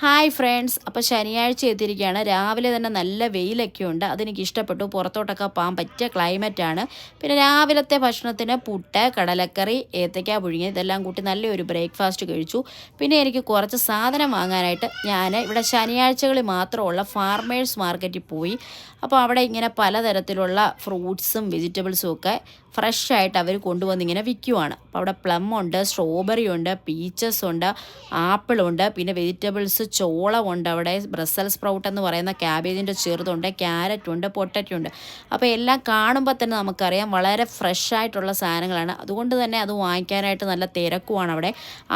Hi friends, അപ്പോൾ ശനിയാഴ്ച എത്തിയിരിക്കുകയാണ്. രാവിലെ തന്നെ നല്ല വെയിലൊക്കെ ഉണ്ട്. അതെനിക്ക് ഇഷ്ടപ്പെട്ടു. പുറത്തോട്ടൊക്കെ പോകാൻ പറ്റിയ ക്ലൈമറ്റാണ്. പിന്നെ രാവിലത്തെ ഭക്ഷണത്തിന് പുട്ട്, കടലക്കറി, ഏത്തയ്ക്ക പുഴുങ്ങി ഇതെല്ലാം കൂട്ടി നല്ലൊരു ബ്രേക്ക്ഫാസ്റ്റ് കഴിച്ചു. പിന്നെ എനിക്ക് കുറച്ച് സാധനം വാങ്ങാനായിട്ട് ഞാൻ ഇവിടെ ശനിയാഴ്ചകളിൽ മാത്രമുള്ള ഫാർമേഴ്സ് മാർക്കറ്റിൽ പോയി. അപ്പോൾ അവിടെ ഇങ്ങനെ പലതരത്തിലുള്ള ഫ്രൂട്ട്സും വെജിറ്റബിൾസും ഒക്കെ ഫ്രഷ് ആയിട്ട് അവർ കൊണ്ടുവന്നിങ്ങനെ വിൽക്കുവാണ്. അപ്പോൾ അവിടെ പ്ലം ഉണ്ട്, സ്ട്രോബെറി ഉണ്ട്, പീച്ചസ് ഉണ്ട്, ആപ്പിളുണ്ട്, പിന്നെ വെജിറ്റബിൾസ് ചോളമുണ്ട്, അവിടെ ബ്രസൽ സ്പ്രൗട്ട് എന്ന് പറയുന്ന ക്യാബേജിൻ്റെ ചെറുതുണ്ട്, ക്യാരറ്റ് ഉണ്ട്, പൊട്ടറ്റോ ഉണ്ട്. അപ്പോൾ എല്ലാം കാണുമ്പോൾ തന്നെ നമുക്കറിയാം വളരെ ഫ്രഷ് ആയിട്ടുള്ള സാധനങ്ങളാണ്. അതുകൊണ്ട് തന്നെ അത് വാങ്ങിക്കാനായിട്ട് നല്ല തിരക്കുമാണ് അവിടെ.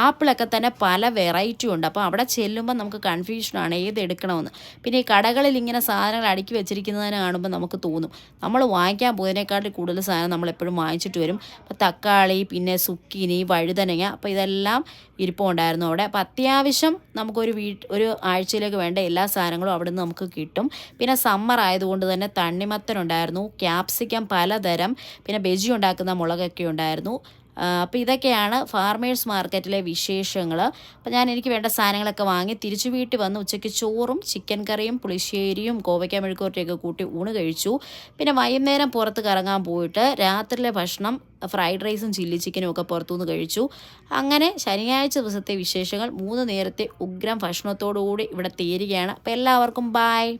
ആപ്പിളൊക്കെ തന്നെ പല വെറൈറ്റി ഉണ്ട്. അപ്പോൾ അവിടെ ചെല്ലുമ്പോൾ നമുക്ക് കൺഫ്യൂഷനാണ് ഏത് എടുക്കണമെന്ന്. പിന്നെ ഈ കടകളിൽ ഇങ്ങനെ സാധനങ്ങൾ അടുക്കി വെച്ചിരിക്കുന്നതിനെ കാണുമ്പോൾ നമുക്ക് തോന്നും നമ്മൾ വാങ്ങിക്കാൻ പോയതിനേക്കാട്ടിൽ കൂടുതൽ സാധനം നമ്മളെപ്പോഴും വാങ്ങിച്ചിട്ട് വരും. അപ്പോൾ തക്കാളി, പിന്നെ സുക്കിനി, വഴുതനങ്ങ, അപ്പോൾ ഇതെല്ലാം ഇരിപ്പുണ്ടായിരുന്നു അവിടെ. അപ്പോൾ അത്യാവശ്യം നമുക്കൊരു ഒരു ആഴ്ചയിലേക്ക് വേണ്ട എല്ലാ സാധനങ്ങളും അവിടെ നിന്ന് നമുക്ക് കിട്ടും. പിന്നെ സമ്മർ ആയതുകൊണ്ട് തന്നെ തണ്ണിമത്തനുണ്ടായിരുന്നു, ക്യാപ്സിക്കം പലതരം, പിന്നെ ബജി ഉണ്ടാക്കുന്ന മുളകൊക്കെ ഉണ്ടായിരുന്നു. അപ്പോൾ ഇതൊക്കെയാണ് ഫാർമേഴ്സ് മാർക്കറ്റിലെ വിശേഷങ്ങൾ. അപ്പോൾ എനിക്ക് വേണ്ട സാധനങ്ങളൊക്കെ വാങ്ങി തിരിച്ചു വീട്ടിൽ വന്ന് ഉച്ചയ്ക്ക് ചോറും ചിക്കൻ കറിയും പുളിശ്ശേരിയും കോവയ്ക്ക മെഴുക്കുവരട്ടിയൊക്കെ കൂട്ടി ഊണ് കഴിച്ചു. പിന്നെ വൈകുന്നേരം പുറത്ത് കറങ്ങാൻ പോയിട്ട് രാത്രിയിലെ ഭക്ഷണം ഫ്രൈഡ് റൈസും ചില്ലി ചിക്കനും ഒക്കെ പുറത്തുനിന്ന് കഴിച്ചു. അങ്ങനെ ശനിയാഴ്ച ദിവസത്തെ വിശേഷങ്ങൾ 3 നേരത്തെ ഉഗ്രം ഭക്ഷണത്തോടു കൂടി ഇവിടെ തീരുകയാണ്. അപ്പോൾ എല്ലാവർക്കും ബായ്.